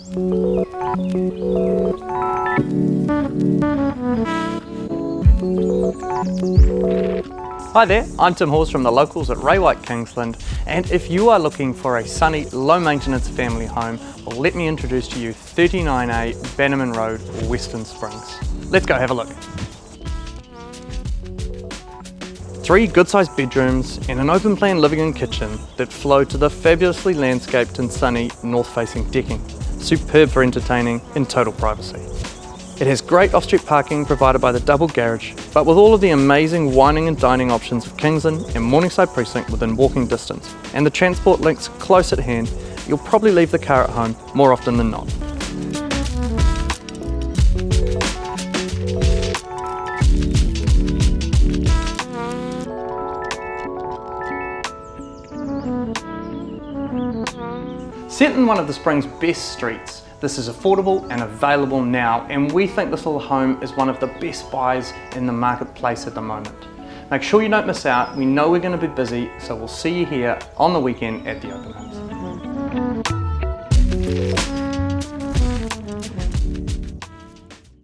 Hi there, I'm Tim Hawes from the locals at Ray White Kingsland, and if you are looking for a sunny, low maintenance family home, well, let me introduce to you 39A Bannerman Road, Western Springs. Let's go have a look. 3 good-sized bedrooms and an open plan living and kitchen that flow to the fabulously landscaped and sunny north-facing decking. Superb for entertaining in total privacy. It has great off-street parking provided by the double garage, but with all of the amazing wining and dining options of Kingsland and Morningside Precinct within walking distance, and the transport links close at hand, you'll probably leave the car at home more often than not. Set in one of the Springs' best streets, this is affordable and available now, and we think this little home is one of the best buys in the marketplace at the moment. Make sure you don't miss out. We know we're going to be busy, so we'll see you here on the weekend at the open house.